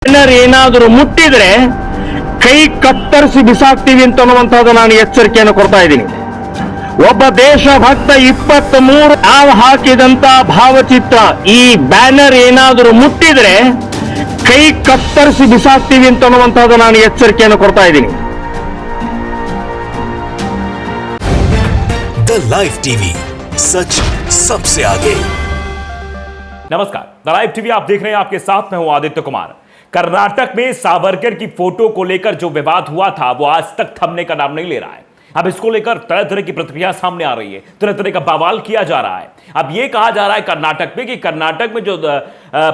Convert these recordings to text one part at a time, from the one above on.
ಏನಾದರೂ ಮುಟ್ಟಿದ್ರೆ ಕೈ ಕತ್ತರಿಸಿ ಬಿಸಾಕ್ತೀವಿ ಅಂತ ಅನ್ನುವಂಥದ್ದು ನಾನು ಎಚ್ಚರಿಕೆಯನ್ನು ಕೊಡ್ತಾ ಇದ್ದೀನಿ. ಒಬ್ಬ ದೇಶಭಕ್ತ 23 ನಾವು ಹಾಕಿದಂತ ಭಾವಚಿತ್ರ ಈ ಬ್ಯಾನರ್ ಏನಾದರೂ ಮುಟ್ಟಿದ್ರೆ ಕೈ ಕತ್ತರಿಸಿ ಬಿಸಾಕ್ತೀವಿ ಅಂತ ಅನ್ನುವಂಥದ್ದು ನಾನು ಎಚ್ಚರಿಕೆಯನ್ನು ಕೊಡ್ತಾ ಇದ್ದೀನಿ. द लाइव टीवी सच सबसे आगे। नमस्कार, द लाइव टीवी आप देख रहे हैं, आपके साथ मैं हूं आदित्य कुमार। कर्नाटक में सावरकर की फोटो को लेकर जो विवाद हुआ था वो आज तक थमने का नाम नहीं ले रहा है। अब इसको लेकर तरह तरह की प्रतिक्रिया सामने आ रही है, तरह तरह का बवाल किया जा रहा है। अब ये कहा जा रहा है कर्नाटक में कि कर्नाटक में जो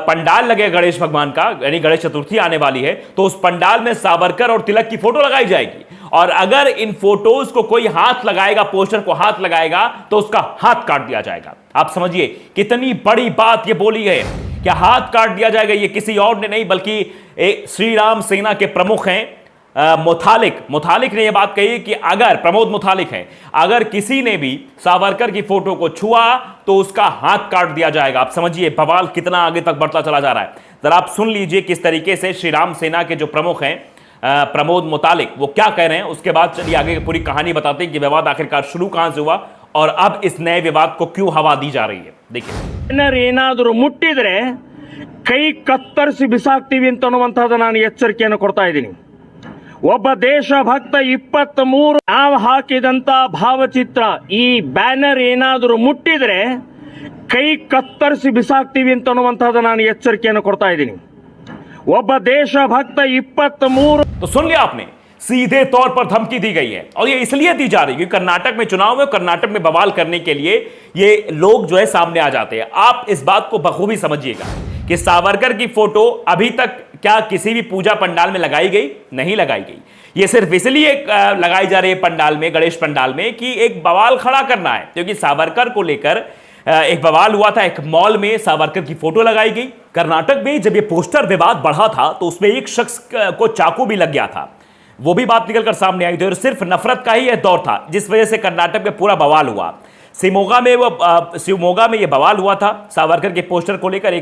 पंडाल लगे गणेश भगवान का, यानी गणेश चतुर्थी आने वाली है, तो उस पंडाल में सावरकर और तिलक की फोटो लगाई जाएगी और अगर इन फोटोज को कोई हाथ लगाएगा, पोस्टर को हाथ लगाएगा, तो उसका हाथ काट दिया जाएगा। आप समझिए कितनी बड़ी बात ये बोली है। क्या हाथ काट दिया जाएगा? ये किसी और ने नहीं बल्कि श्री राम सेना के प्रमुख हैं मुथालिक ने यह बात कही कि अगर प्रमोद मुथालिक है, अगर किसी ने भी सावरकर की फोटो को छुआ तो उसका हाथ काट दिया जाएगा। आप समझिए बवाल कितना आगे तक बढ़ता चला जा रहा है। जरा आप सुन लीजिए किस तरीके से श्री राम सेना के जो प्रमुख हैं प्रमोद मुतालिक वो क्या कह रहे हैं, उसके बाद चलिए आगे पूरी कहानी बताते हैं कि विवाद आखिरकार शुरू कहां से हुआ और अब इस नए विवाद को क्यों हवा दी जा रही है। देखिए, ಏನಾದರೂ ಮುಟ್ಟಿದ್ರೆ ಕೈ ಕತ್ತರಿಸಿ ಬಿಸಾಕ್ತೀವಿ ಅಂತ ಅನ್ನುವಂಥದ್ದು ನಾನು ಎಚ್ಚರಿಕೆಯನ್ನು ಕೊಡ್ತಾ ಇದ್ದೀನಿ. ಒಬ್ಬ ದೇಶಭಕ್ತ 23 ನಾವು ಹಾಕಿದಂತ ಭಾವಚಿತ್ರ ಈ ಬ್ಯಾನರ್ ಏನಾದರೂ ಮುಟ್ಟಿದ್ರೆ ಕೈ ಕತ್ತರಿಸಿ ಬಿಸಾಕ್ತೀವಿ ಅಂತ ಅನ್ನುವಂಥದ್ದು ನಾನು ಎಚ್ಚರಿಕೆಯನ್ನು ಕೊಡ್ತಾ ಇದ್ದೀನಿ. ಒಬ್ಬ ದೇಶಭಕ್ತ 23 तो सुन लिया आपने, सीधे तौर पर धमकी दी गई है और ये इसलिए दी जा रही है क्योंकि कर्नाटक में चुनाव है, कर्नाटक में बवाल करने के लिए ये लोग जो है सामने आ जाते हैं। आप इस बात को बखूबी समझिएगा कि सावरकर की फोटो अभी तक क्या किसी भी पूजा पंडाल में लगाई गई? नहीं लगाई गई। ये सिर्फ इसलिए लगाई जा रही है पंडाल में, गणेश पंडाल में, कि एक बवाल खड़ा करना है। क्योंकि सावरकर को लेकर एक बवाल हुआ था, एक मॉल में सावरकर की फोटो लगाई गई। कर्नाटक में जब ये पोस्टर विवाद बढ़ा था तो उसमें एक शख्स को चाकू भी लग गया था, वो भी बात निकलकर सामने आई थी और सिर्फ नफरत का ही यह दौर था जिस वजह से कर्नाटक में पूरा बवाल हुआ। शिवमोगा में यह बवाल हुआ था सावरकर के पोस्टर को लेकर।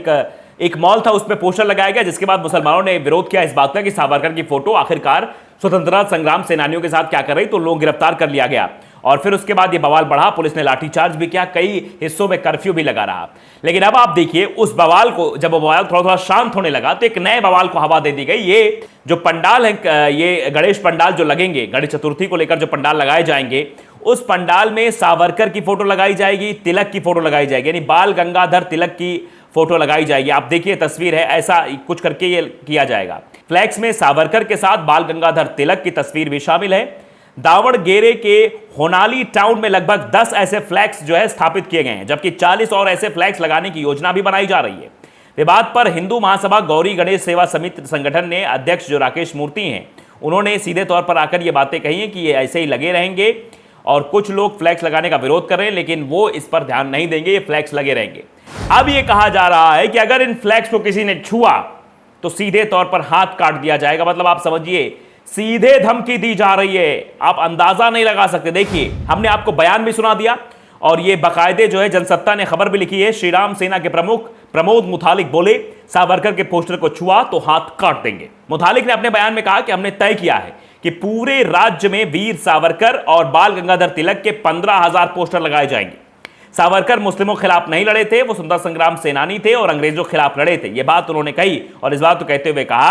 एक मॉल था, उसमें पोस्टर लगाया गया, जिसके बाद मुसलमानों ने विरोध किया इस बात का कि सावरकर की फोटो आखिरकार स्वतंत्रता संग्राम सेनानियों के साथ क्या कर रही, तो लोग गिरफ्तार कर लिया गया और फिर उसके बाद ये बवाल बढ़ा, पुलिस ने लाठीचार्ज भी किया, कई हिस्सों में कर्फ्यू भी लगा रहा। लेकिन अब आप देखिए उस बवाल को, जब वो बवाल थोड़ा थोड़ा शांत होने लगा तो एक नए बवाल को हवा दे दी गई। ये जो पंडाल है, ये गणेश पंडाल जो लगेंगे, गणेश चतुर्थी को लेकर जो पंडाल लगाए जाएंगे, उस पंडाल में सावरकर की फोटो लगाई जाएगी, तिलक की फोटो लगाई जाएगी, यानी बाल गंगाधर तिलक की फोटो लगाई जाएगी। आप देखिए तस्वीर है, ऐसा कुछ करके ये किया जाएगा। फ्लैक्स में सावरकर के साथ बाल गंगाधर तिलक की तस्वीर भी शामिल है। दावणगेरे के होनाली टाउन में लगभग 10 ऐसे फ्लैक्स जो है स्थापित किए गए हैं, जबकि 40 और ऐसे फ्लैक्स लगाने की योजना भी बनाई जा रही है। विवाद पर हिंदू महासभा गौरी गणेश सेवा समिति संगठन ने अध्यक्ष जो राकेश मूर्ति हैं, उन्होंने सीधे तौर पर आकर ये बातें कही हैं कि ये ऐसे ही लगे रहेंगे और कुछ लोग फ्लैक्स लगाने का विरोध कर रहे हैं लेकिन वो इस पर ध्यान नहीं देंगे, ये फ्लैक्स लगे रहेंगे। अब ये कहा जा रहा है कि अगर इन फ्लैक्स को किसी ने छुआ तो सीधे तौर पर हाथ काट दिया जाएगा। मतलब आप समझिए सीधे धमकी दी जा रही है, आप अंदाजा नहीं लगा सकते। देखिए हमने आपको बयान भी सुना दिया और ये बाकायदे जो है जनसत्ता ने खबर भी लिखी है। श्री राम सेना के प्रमुख प्रमोद मुतालिक बोले सावरकर के पोस्टर को छुआ तो हाथ काट देंगे। मुतालिक ने अपने बयान में कहा कि हमने तय किया है कि पूरे राज्य में वीर सावरकर और बाल गंगाधर तिलक के 15,000 पोस्टर लगाए जाएंगे। सावरकर मुस्लिमों के खिलाफ नहीं लड़े थे, वो स्वतंत्रता संग्राम सेनानी थे और अंग्रेजों के खिलाफ लड़े थे। यह बात उन्होंने कही और इस बात को कहते हुए कहा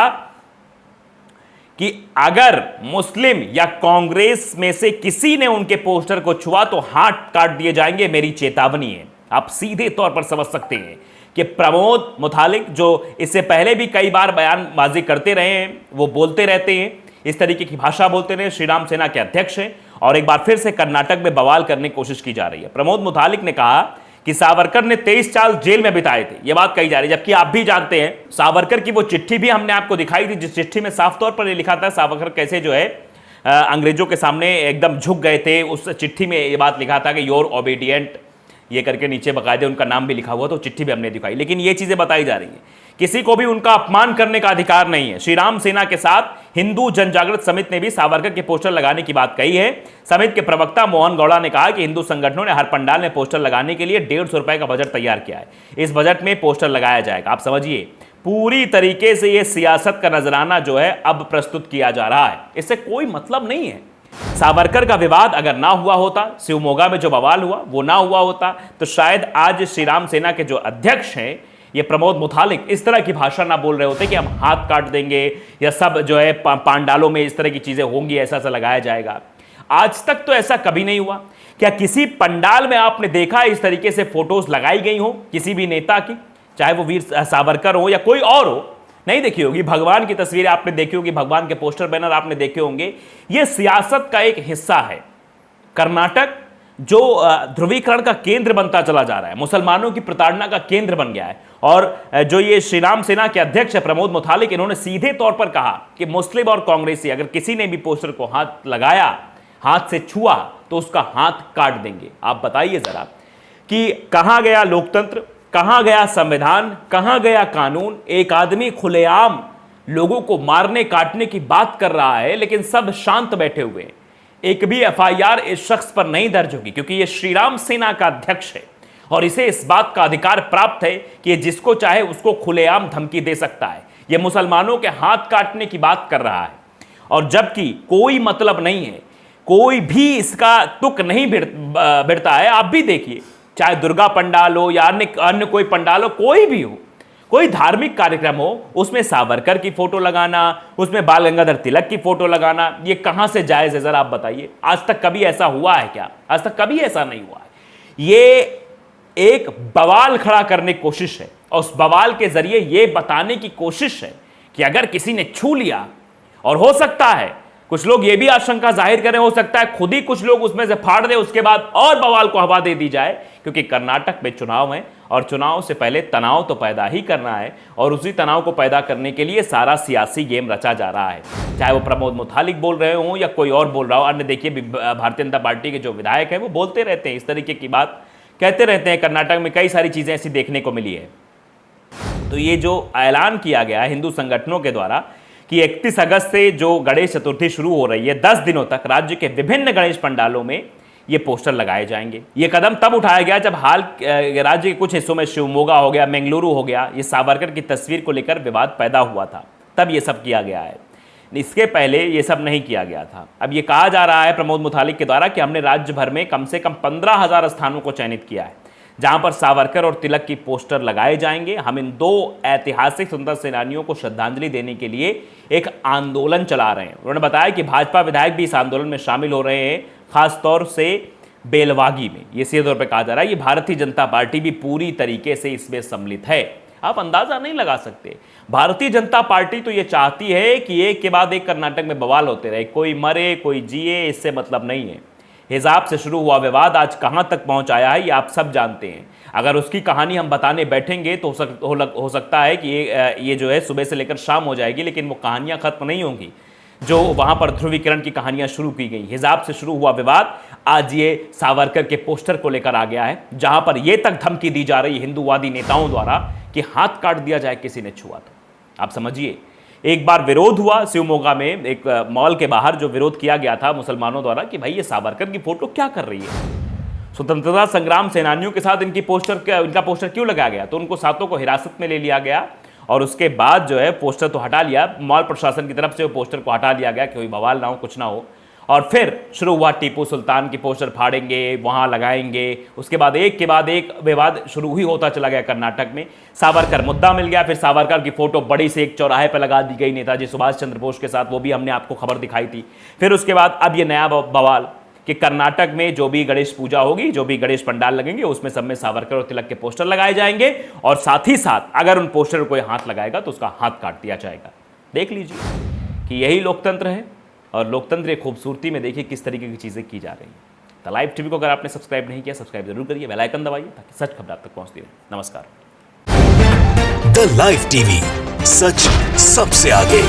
कि अगर मुस्लिम या कांग्रेस में से किसी ने उनके पोस्टर को छुआ तो हाथ काट दिए जाएंगे, मेरी चेतावनी है। आप सीधे तौर पर समझ सकते हैं कि प्रमोद मुतालिक जो इससे पहले भी कई बार बयानबाजी करते रहे हैं, वो बोलते रहते हैं, इस तरीके की भाषा बोलते रहे, श्री राम सेना के अध्यक्ष हैं और एक बार फिर से कर्नाटक में बवाल करने की कोशिश की जा रही है। प्रमोद मुतालिक ने कहा कि सावरकर ने 23 साल जेल में बिताए थे, यह बात कही जा रही है। जबकि आप भी जानते हैं सावरकर की वो चिट्ठी भी हमने आपको दिखाई थी, जिस चिट्ठी में साफ तौर पर ये लिखा था सावरकर कैसे जो है अंग्रेजों के सामने एकदम झुक गए थे। उस चिट्ठी में ये बात लिखा था कि योर ओबीडियंट, ये करके नीचे बाकायदे उनका नाम भी लिखा हुआ, तो चिट्ठी भी हमने दिखाई। लेकिन ये चीजें बताई जा रही है, किसी को भी उनका अपमान करने का अधिकार नहीं है। श्री राम सेना के साथ हिंदू जनजागृत समिति ने भी सावरकर के पोस्टर लगाने की बात कही है। समिति के प्रवक्ता मोहन गौड़ा ने कहा कि हिंदू संगठनों ने हर पंडाल में पोस्टर लगाने के लिए 150 रुपए का बजट तैयार किया है। इस बजट में पोस्टर लगाया जाएगा। आप समझिए पूरी तरीके से ये सियासत का नजराना जो है अब प्रस्तुत किया जा रहा है। इससे कोई मतलब नहीं है। सावरकर का विवाद अगर ना हुआ होता, शिवमोगा में जो बवाल हुआ वो ना हुआ होता, तो शायद आज श्री राम सेना के जो अध्यक्ष हैं ये प्रमोद मुतालिक इस तरह की भाषा ना बोल रहे होते कि हम हाथ काट देंगे या सब जो है पांडालों में इस तरह की चीजें होंगी, ऐसा सा लगाया जाएगा। आज तक तो ऐसा कभी नहीं हुआ। क्या किसी पंडाल में आपने देखा इस तरीके से फोटोज लगाई गई हो किसी भी नेता की, चाहे वो वीर सावरकर हो या कोई और हो? नहीं देखी होगी। भगवान की तस्वीरें आपने देखी होगी, भगवान के पोस्टर बैनर आपने देखे होंगे। यह सियासत का एक हिस्सा है। कर्नाटक जो ध्रुवीकरण का केंद्र बनता चला जा रहा है, मुसलमानों की प्रताड़ना का केंद्र बन गया है। और जो ये श्री राम सेना के अध्यक्ष है प्रमोद मुतालिक, इन्होंने सीधे तौर पर कहा कि मुस्लिम और कांग्रेसी अगर किसी ने भी पोस्टर को हाथ लगाया, हाथ से छुआ, तो उसका हाथ काट देंगे। आप बताइए जरा कि कहां गया लोकतंत्र, कहां गया संविधान, कहां गया कानून? एक आदमी खुलेआम लोगों को मारने काटने की बात कर रहा है, लेकिन सब शांत बैठे हुए हैं। एक भी एफआईआर इस शख्स पर नहीं दर्ज होगी, क्योंकि यह श्री राम सेना का अध्यक्ष है और इसे इस बात का अधिकार प्राप्त है कि ये जिसको चाहे उसको खुलेआम धमकी दे सकता है। यह मुसलमानों के हाथ काटने की बात कर रहा है, और जबकि कोई मतलब नहीं है, कोई भी इसका तुक नहीं भिड़ता है। आप भी देखिए, चाहे दुर्गा पंडाल हो या अन्य कोई पंडाल हो, कोई भी हो, कोई धार्मिक कार्यक्रम हो, उसमें सावरकर की फोटो लगाना, उसमें बाल गंगाधर तिलक की फोटो लगाना, ये कहां से जायज है? जरा आप बताइए। आज तक कभी ऐसा हुआ है क्या? आज तक कभी ऐसा नहीं हुआ है। ये एक बवाल खड़ा करने की कोशिश है, और उस बवाल के जरिए यह बताने की कोशिश है कि अगर किसी ने छू लिया, और हो सकता है कुछ लोग ये भी आशंका जाहिर करें, हो सकता है खुद ही कुछ लोग उसमें से फाड़ दे, उसके बाद और बवाल को हवा दे दी जाए, क्योंकि कर्नाटक में चुनाव है और चुनाव से पहले तनाव तो पैदा ही करना है, और उसी तनाव को पैदा करने के लिए सारा सियासी गेम रचा जा रहा है। चाहे वो प्रमोद मुतालिक बोल रहे हों या कोई और बोल रहा हो। अन्य देखिए, भारतीय जनता पार्टी के जो विधायक हैं वो बोलते रहते हैं, इस तरीके की बात कहते रहते हैं। कर्नाटक में कई सारी चीजें ऐसी देखने को मिली है। तो ये जो ऐलान किया गया है हिंदू संगठनों के द्वारा कि 31 अगस्त से जो गणेश चतुर्थी शुरू हो रही है, 10 दिनों तक राज्य के विभिन्न गणेश पंडालों में ये पोस्टर लगाए जाएंगे। ये कदम तब उठाया गया जब हाल राज्य के कुछ हिस्सों में शिवमोगा हो गया, बेंगलुरु हो गया, ये सावरकर की तस्वीर को लेकर विवाद पैदा हुआ था, तब ये सब किया गया है। इसके पहले ये सब नहीं किया गया था। अब ये कहा जा रहा है प्रमोद मुतालिक के द्वारा कि हमने राज्य भर में कम से कम 15,000 स्थानों को चयनित किया है जहां पर सावरकर और तिलक की पोस्टर लगाए जाएंगे। हम इन दो ऐतिहासिक स्वतंत्रता सेनानियों को श्रद्धांजलि देने के लिए एक आंदोलन चला रहे हैं। उन्होंने बताया कि भाजपा विधायक भी इस आंदोलन में शामिल हो रहे हैं, खासतौर से बेलवागी में। ये सीधे तौर पर कहा जा रहा है ये भारतीय जनता पार्टी भी पूरी तरीके से इसमें सम्मिलित है। आप अंदाजा नहीं लगा सकते। भारतीय जनता पार्टी तो ये चाहती है कि एक के बाद एक कर्नाटक में बवाल होते रहे, कोई मरे कोई जिए, इससे मतलब नहीं है। हिजाब से शुरू हुआ विवाद आज कहां तक पहुंच आया है ये आप सब जानते हैं। अगर उसकी कहानी हम बताने बैठेंगे तो हो सकता है कि ये जो है सुबह से लेकर शाम हो जाएगी, लेकिन वो कहानियां खत्म नहीं होंगी जो वहां पर ध्रुवीकरण की कहानियां शुरू की गई। हिजाब से शुरू हुआ विवाद आज ये सावरकर के पोस्टर को लेकर आ गया है, जहां पर यह तक धमकी दी जा रही है हिंदूवादी नेताओं द्वारा कि हाथ काट दिया जाए किसी ने छुआ तो। आप समझिए, एक बार विरोध हुआ शिवमोगा में, एक मॉल के बाहर जो विरोध किया गया था मुसलमानों द्वारा कि भाई ये सावरकर की फोटो क्या कर रही है, स्वतंत्रता संग्राम सेनानियों के साथ इनका पोस्टर क्यों लगाया गया? तो उनको सातों को हिरासत में ले लिया गया और उसके बाद जो है पोस्टर तो हटा लिया, मॉल प्रशासन की तरफ से वो पोस्टर को हटा लिया गया कि कोई बवाल ना हो, कुछ ना हो। और फिर शुरू हुआ टीपू सुल्तान की पोस्टर फाड़ेंगे, वहां लगाएंगे। उसके बाद एक विवाद शुरू ही होता चला गया कर्नाटक में। सावरकर मुद्दा मिल गया, फिर सावरकर की फोटो बड़ी से एक चौराहे पर लगा दी गई नेताजी सुभाष चंद्र बोस के साथ, वो भी हमने आपको खबर दिखाई थी। फिर उसके बाद अब ये नया बवाल कि कर्नाटक में जो भी गणेश पूजा होगी, जो भी गणेश पंडाल लगेंगे, उसमें सब में सावरकर और तिलक के पोस्टर लगाए जाएंगे, और साथ ही साथ अगर उन पोस्टर को कोई हाथ लगाएगा तो उसका हाथ काट दिया जाएगा। देख लीजिए कि यही लोकतंत्र है, और लोकतंत्र की खूबसूरती में देखिए किस तरीके की चीज़ें की जा रही हैं। द लाइव टीवी को अगर आपने सब्सक्राइब नहीं किया, सब्सक्राइब जरूर करिए, बेल आइकन दबाइए ताकि सच खबर आप तक पहुंचती रहे। नमस्कार। द लाइव टीवी, सच सबसे आगे।